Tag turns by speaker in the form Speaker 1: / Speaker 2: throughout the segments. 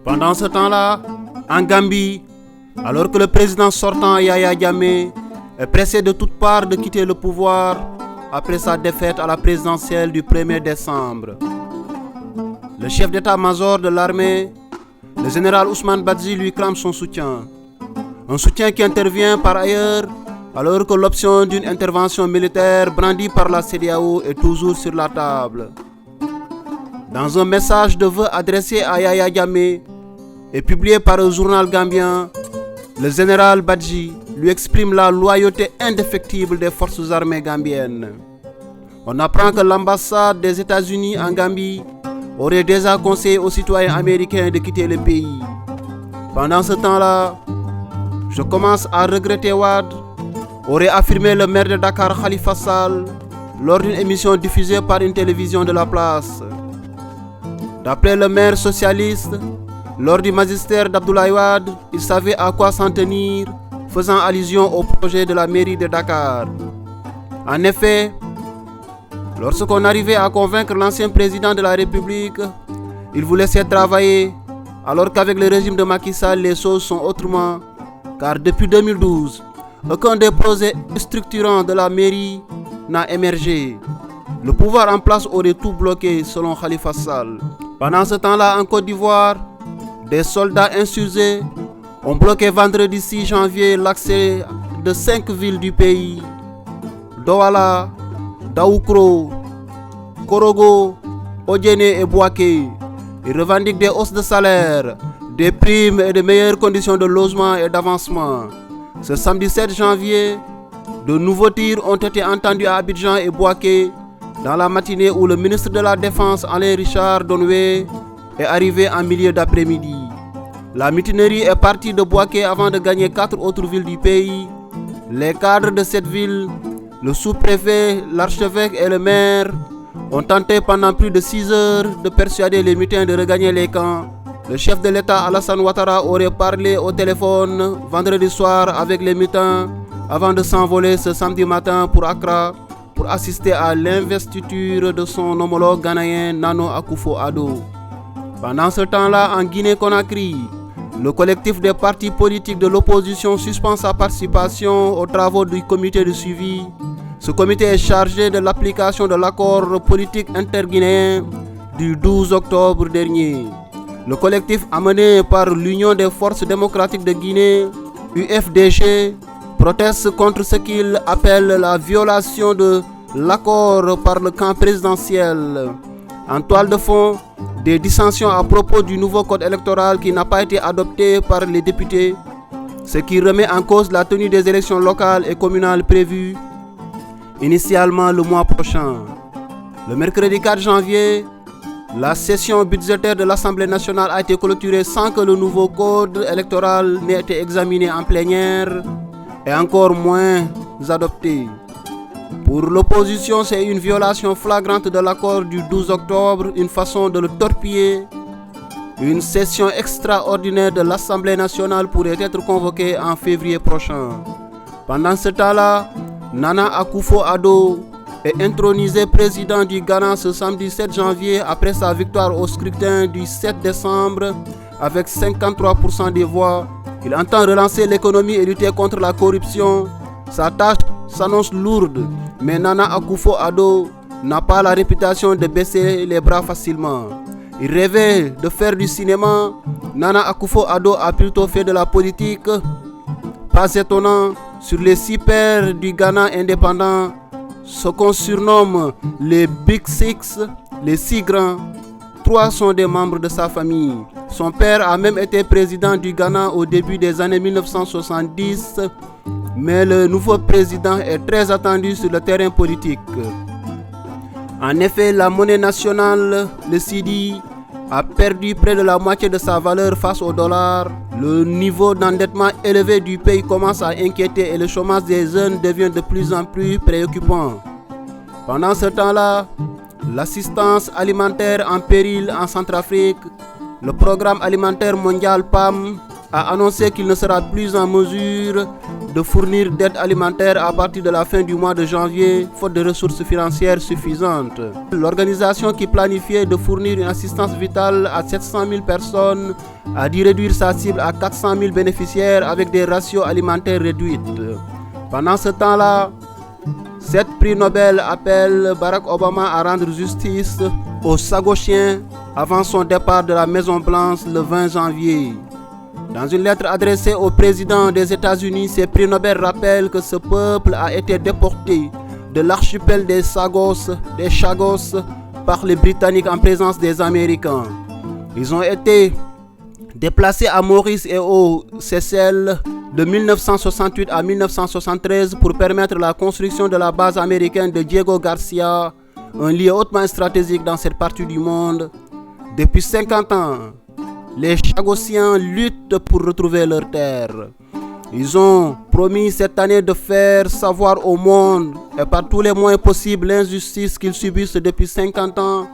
Speaker 1: Pendant ce temps-là, en Gambie, alors que le président sortant Yahya Jammeh est pressé de toutes parts de quitter le pouvoir après sa défaite à la présidentielle du 1er décembre, le chef d'état-major de l'armée, le général Ousmane Badji, lui clame son soutien. Un soutien qui intervient par ailleurs alors que l'option d'une intervention militaire brandie par la CEDEAO est toujours sur la table. Dans un message de vœux adressé à Yahya Jammeh et publié par le journal gambien, le général Badji lui exprime la loyauté indéfectible des forces armées gambiennes. On apprend que l'ambassade des États-Unis en Gambie aurait déjà conseillé aux citoyens américains de quitter le pays. Pendant ce temps-là, je commence à regretter Wade, aurait affirmé le maire de Dakar Khalifa Sall lors d'une émission diffusée par une télévision de la place. D'après le maire socialiste, lors du magistère d'Abdoulaye Wade, il savait à quoi s'en tenir, faisant allusion au projet de la mairie de Dakar. En effet, lorsqu'on arrivait à convaincre l'ancien président de la République, il vous laissait travailler, alors qu'avec le régime de Macky Sall, les choses sont autrement, car depuis 2012, aucun des projets structurants de la mairie n'a émergé. Le pouvoir en place aurait tout bloqué, selon Khalifa Sall. Pendant ce temps-là, en Côte d'Ivoire, des soldats insurgés ont bloqué vendredi 6 janvier l'accès de 5 villes du pays: Douala, Daoukro, Korogo, Odjene et Bouaké. Ils revendiquent des hausses de salaire, des primes et de meilleures conditions de logement et d'avancement. Ce samedi 7 janvier, de nouveaux tirs ont été entendus à Abidjan et Bouaké dans la matinée où le ministre de la Défense, Alain Richard Donoué, est arrivé en milieu d'après-midi. La mutinerie est partie de Bouaké avant de gagner 4 autres villes du pays. Les cadres de cette ville, le sous-préfet, l'archevêque et le maire, ont tenté pendant plus de 6 heures de persuader les mutins de regagner les camps. Le chef de l'État Alassane Ouattara aurait parlé au téléphone vendredi soir avec les mutins avant de s'envoler ce samedi matin pour Accra pour assister à l'investiture de son homologue ghanéen Nana Akufo-Addo. Pendant ce temps-là, en Guinée-Conakry, le collectif des partis politiques de l'opposition suspend sa participation aux travaux du comité de suivi. Ce comité est chargé de l'application de l'accord politique interguinéen du 12 octobre dernier. Le collectif amené par l'Union des forces démocratiques de Guinée, UFDG, proteste contre ce qu'il appelle la violation de l'accord par le camp présidentiel. En toile de fond, des dissensions à propos du nouveau code électoral qui n'a pas été adopté par les députés, ce qui remet en cause la tenue des élections locales et communales prévues initialement le mois prochain. Le mercredi 4 janvier, la session budgétaire de l'Assemblée nationale a été clôturée sans que le nouveau code électoral n'ait été examiné en plénière et encore moins adopté. Pour l'opposition, c'est une violation flagrante de l'accord du 12 octobre, une façon de le torpiller. Une session extraordinaire de l'Assemblée nationale pourrait être convoquée en février prochain. Pendant ce temps-là, Nana Akufo-Addo est intronisé président du Ghana ce samedi 7 janvier après sa victoire au scrutin du 7 décembre avec 53% des voix. Il entend relancer l'économie et lutter contre la corruption. Sa tâche s'annonce lourde, mais Nana Akufo-Addo n'a pas la réputation de baisser les bras facilement. Il rêvait de faire du cinéma. Nana Akufo-Addo a plutôt fait de la politique. Pas étonnant, sur les 6 pères du Ghana indépendant, ce qu'on surnomme les Big Six, les 6 grands, 3 sont des membres de sa famille. Son père a même été président du Ghana au début des années 1970, mais le nouveau président est très attendu sur le terrain politique. En effet, la monnaie nationale, le cedi, a perdu près de la moitié de sa valeur face au dollar. Le niveau d'endettement élevé du pays commence à inquiéter et le chômage des jeunes devient de plus en plus préoccupant. Pendant ce temps-là, l'assistance alimentaire en péril en Centrafrique le Programme alimentaire mondial PAM a annoncé qu'il ne sera plus en mesure de fournir d'aide alimentaire à partir de la fin du mois de janvier, faute de ressources financières suffisantes. L'organisation qui planifiait de fournir une assistance vitale à 700 000 personnes a dû réduire sa cible à 400 000 bénéficiaires avec des ratios alimentaires réduites. Pendant ce temps-là, 7 prix Nobel appellent Barack Obama à rendre justice aux Sagochiens avant son départ de la Maison-Blanche le 20 janvier. Dans une lettre adressée au président des États-Unis, ces prix Nobel rappellent que ce peuple a été déporté de l'archipel des Chagos par les Britanniques en présence des Américains. Ils ont été déplacés à Maurice et aux Seychelles de 1968 à 1973 pour permettre la construction de la base américaine de Diego Garcia, un lieu hautement stratégique dans cette partie du monde. Depuis 50 ans, les Chagossiens luttent pour retrouver leur terre. Ils ont promis cette année de faire savoir au monde et par tous les moyens possibles l'injustice qu'ils subissent depuis 50 ans,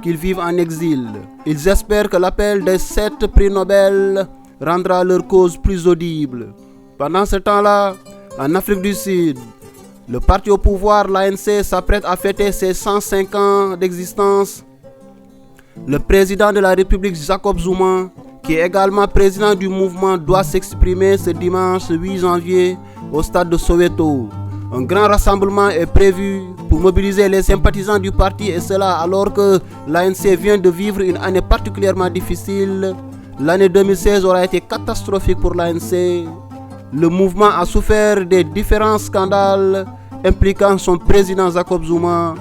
Speaker 1: qu'ils vivent en exil. Ils espèrent que l'appel des 7 prix Nobel rendra leur cause plus audible. Pendant ce temps-là, en Afrique du Sud, le parti au pouvoir, l'ANC, s'apprête à fêter ses 105 ans d'existence. Le président de la République, Jacob Zuma, qui est également président du mouvement, doit s'exprimer ce dimanche 8 janvier au stade de Soweto. Un grand rassemblement est prévu pour mobiliser les sympathisants du parti, et cela alors que l'ANC vient de vivre une année particulièrement difficile. L'année 2016 aura été catastrophique pour l'ANC. Le mouvement a souffert des différents scandales impliquant son président Jacob Zuma.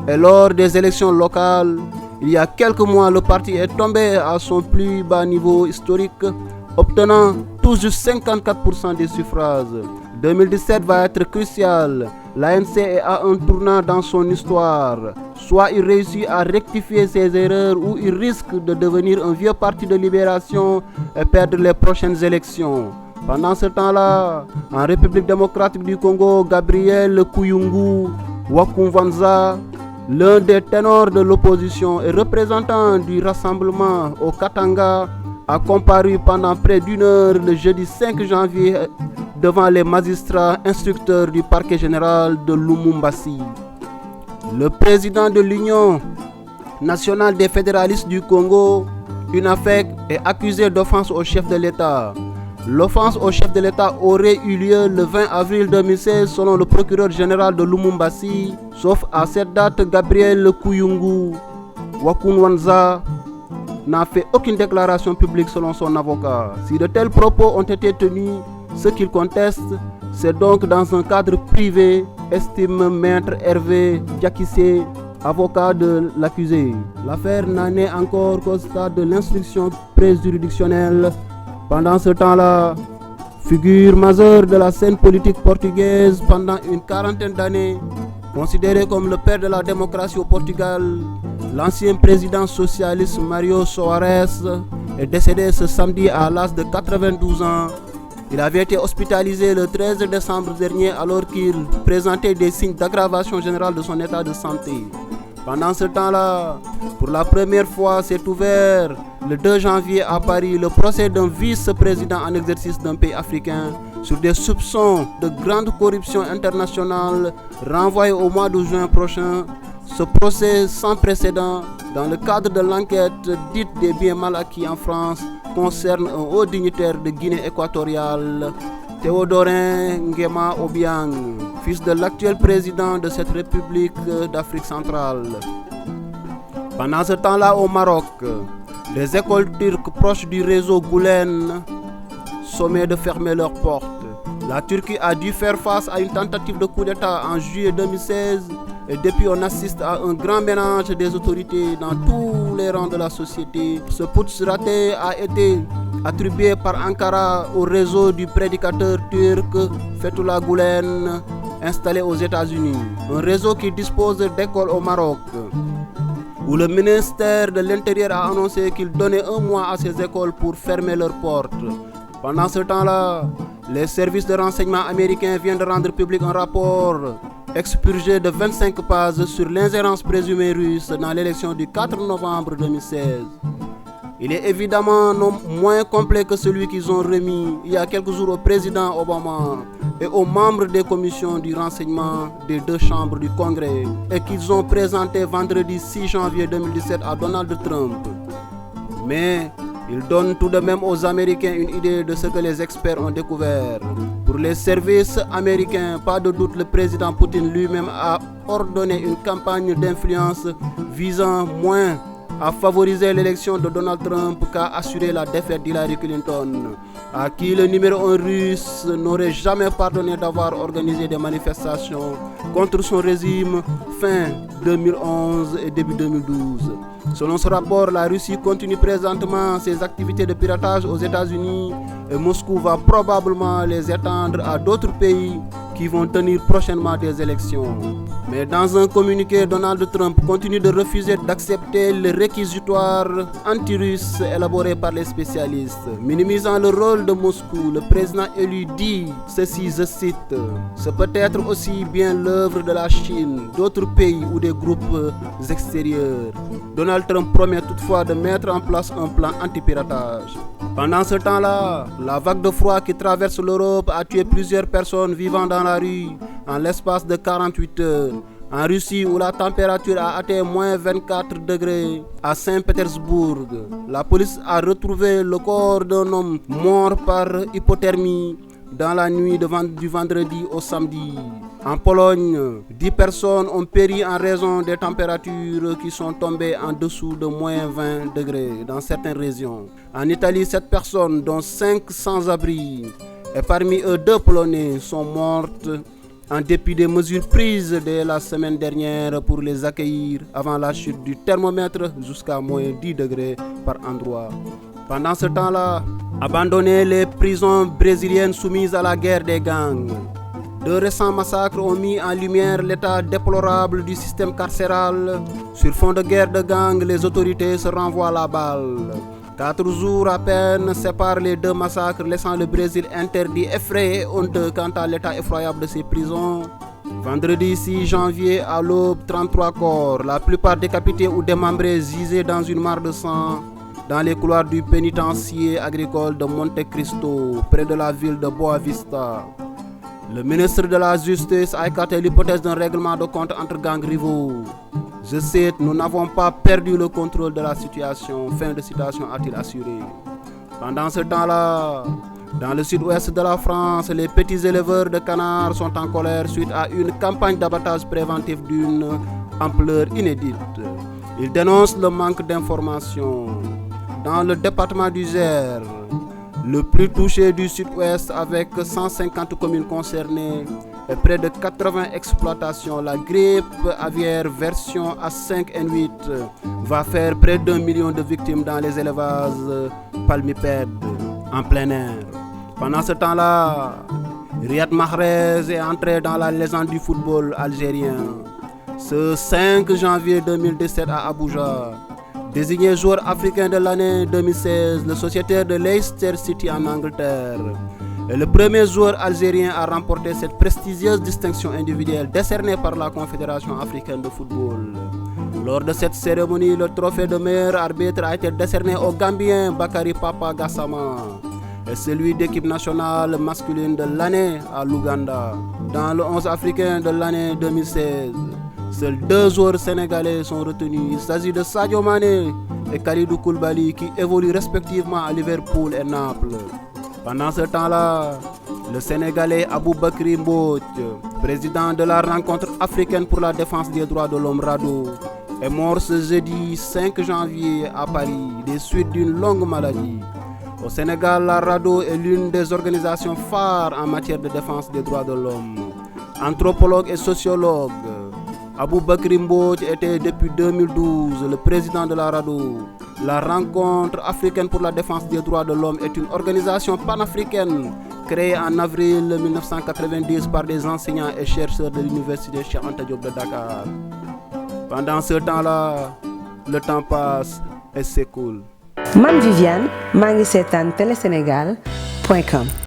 Speaker 1: Et lors des élections locales, il y a quelques mois, le parti est tombé à son plus bas niveau historique, obtenant tout juste 54% des suffrages. 2017 va être crucial. L'ANC est à un tournant dans son histoire. Soit il réussit à rectifier ses erreurs, ou il risque de devenir un vieux parti de libération et perdre les prochaines élections. Pendant ce temps-là, en République démocratique du Congo, Gabriel Kuyungu Wakumvanza, l'un des ténors de l'opposition et représentant du rassemblement au Katanga, a comparu pendant près d'une heure le jeudi 5 janvier devant les magistrats instructeurs du parquet général de Lubumbashi. Le président de l'Union nationale des fédéralistes du Congo, UNAFEC, est accusé d'offense au chef de l'État. L'offense au chef de l'État aurait eu lieu le 20 avril 2016 selon le procureur général de Lubumbashi, sauf à cette date, Gabriel Kuyungu Wakumvanza n'a fait aucune déclaration publique selon son avocat. Si de tels propos ont été tenus, ce qu'il conteste, c'est donc dans un cadre privé, estime maître Hervé Diakissé, avocat de l'accusé. L'affaire n'en est encore qu'au stade de l'instruction préjuridictionnelle. Pendant ce temps-là, figure majeure de la scène politique portugaise pendant une quarantaine d'années, considéré comme le père de la démocratie au Portugal, l'ancien président socialiste Mário Soares est décédé ce samedi à l'âge de 92 ans. Il avait été hospitalisé le 13 décembre dernier alors qu'il présentait des signes d'aggravation générale de son état de santé. Pendant ce temps-là, pour la première fois, s'est ouvert le 2 janvier à Paris le procès d'un vice-président en exercice d'un pays africain sur des soupçons de grande corruption internationale renvoyé au mois de juin prochain. Ce procès sans précédent dans le cadre de l'enquête dite des biens mal acquis en France concerne un haut dignitaire de Guinée équatoriale, Théodorin Nguema Obiang, fils de l'actuel président de cette République d'Afrique centrale. Pendant ce temps-là au Maroc, les écoles turques proches du réseau Gülen sommaient de fermer leurs portes. La Turquie a dû faire face à une tentative de coup d'État en juillet 2016 et depuis on assiste à un grand ménage des autorités dans tous les rangs de la société. Ce putsch raté a été attribué par Ankara au réseau du prédicateur turc Fethullah Gülen installé aux États-Unis. Un réseau qui dispose d'écoles au Maroc, où le ministère de l'Intérieur a annoncé qu'il donnait un mois à ces écoles pour fermer leurs portes. Pendant ce temps-là, les services de renseignement américains viennent de rendre public un rapport expurgé de 25 pages sur l'ingérence présumée russe dans l'élection du 4 novembre 2016. Il est évidemment non moins complet que celui qu'ils ont remis il y a quelques jours au président Obama et aux membres des commissions du renseignement des deux chambres du Congrès et qu'ils ont présenté vendredi 6 janvier 2017 à Donald Trump. Mais il donne tout de même aux Américains une idée de ce que les experts ont découvert. Pour les services américains, pas de doute, le président Poutine lui-même a ordonné une campagne d'influence visant moins à favoriser l'élection de Donald Trump qu'à assurer la défaite d'Hillary Clinton, à qui le numéro 1 russe n'aurait jamais pardonné d'avoir organisé des manifestations contre son régime fin 2011 et début 2012. Selon ce rapport, la Russie continue présentement ses activités de piratage aux États-Unis et Moscou va probablement les étendre à d'autres pays qui vont tenir prochainement des élections. Mais dans un communiqué, Donald Trump continue de refuser d'accepter le réquisitoire anti-russe élaboré par les spécialistes. Minimisant le rôle de Moscou, le président élu dit ceci, je cite, « C'est peut-être aussi bien l'œuvre de la Chine, d'autres pays ou des groupes extérieurs. » Donald Trump promet toutefois de mettre en place un plan anti-piratage. Pendant ce temps-là, la vague de froid qui traverse l'Europe a tué plusieurs personnes vivant dans la rue en l'espace de 48 heures. En Russie, où la température a atteint moins 24 degrés, à Saint-Pétersbourg, la police a retrouvé le corps d'un homme mort par hypothermie dans la nuit du vendredi au samedi. En Pologne, 10 personnes ont péri en raison des températures qui sont tombées en dessous de moins 20 degrés dans certaines régions. En Italie, 7 personnes, dont 5 sans-abri, et parmi eux 2 Polonais, sont mortes en dépit des mesures prises dès la semaine dernière pour les accueillir avant la chute du thermomètre jusqu'à moins 10 degrés par endroit. Pendant ce temps-là, abandonner les prisons brésiliennes soumises à la guerre des gangs. 2 récents massacres ont mis en lumière l'état déplorable du système carcéral. Sur fond de guerre de gangs, les autorités se renvoient la balle. 4 jours à peine séparent les 2 massacres, laissant le Brésil interdit, effrayé et honteux quant à l'état effroyable de ses prisons. Vendredi 6 janvier à l'aube, 33 corps, la plupart décapités ou démembrés, gisaient dans une mare de sang dans les couloirs du pénitencier agricole de Monte Cristo, près de la ville de Boa Vista. Le ministre de la Justice a écarté l'hypothèse d'un règlement de compte entre gangs rivaux. Je cite, nous n'avons pas perdu le contrôle de la situation. Fin de citation, a-t-il assuré. Pendant ce temps-là, dans le sud-ouest de la France, les petits éleveurs de canards sont en colère suite à une campagne d'abattage préventif d'une ampleur inédite. Ils dénoncent le manque d'informations. Dans le département du Gers, le plus touché du sud-ouest avec 150 communes concernées et près de 80 exploitations, la grippe aviaire version H5N8 va faire près d'1 million de victimes dans les élevages palmipèdes en plein air. Pendant ce temps-là, Riyad Mahrez est entré dans la légende du football algérien. Ce 5 janvier 2017 à Abuja, désigné joueur africain de l'année 2016, le sociétaire de Leicester City en Angleterre est le premier joueur algérien à remporter cette prestigieuse distinction individuelle décernée par la Confédération africaine de football. Lors de cette cérémonie, le trophée de meilleur arbitre a été décerné au Gambien Bakary Papa Gassama et celui d'équipe nationale masculine de l'année à l'Ouganda. Dans le 11 africain de l'année 2016, seuls 2 joueurs sénégalais sont retenus. Il s'agit de Sadio Mané et Kalidou Koulibaly qui évoluent respectivement à Liverpool et Naples. Pendant ce temps-là, le Sénégalais Aboubakry Mbodj, président de la rencontre africaine pour la défense des droits de l'homme RADDHO, est mort ce jeudi 5 janvier à Paris des suites d'une longue maladie. Au Sénégal, la RADDHO est l'une des organisations phares en matière de défense des droits de l'homme. Anthropologue et sociologue, Aboubakry Mbodj était depuis 2012 le président de la RADDHO. La rencontre africaine pour la défense des droits de l'homme est une organisation panafricaine créée en avril 1990 par des enseignants et chercheurs de l'université Cheikh Anta Diop de Dakar. Pendant ce temps-là, le temps passe et s'écoule.
Speaker 2: Man Viviane, maa ngi seetaan telesenegal.com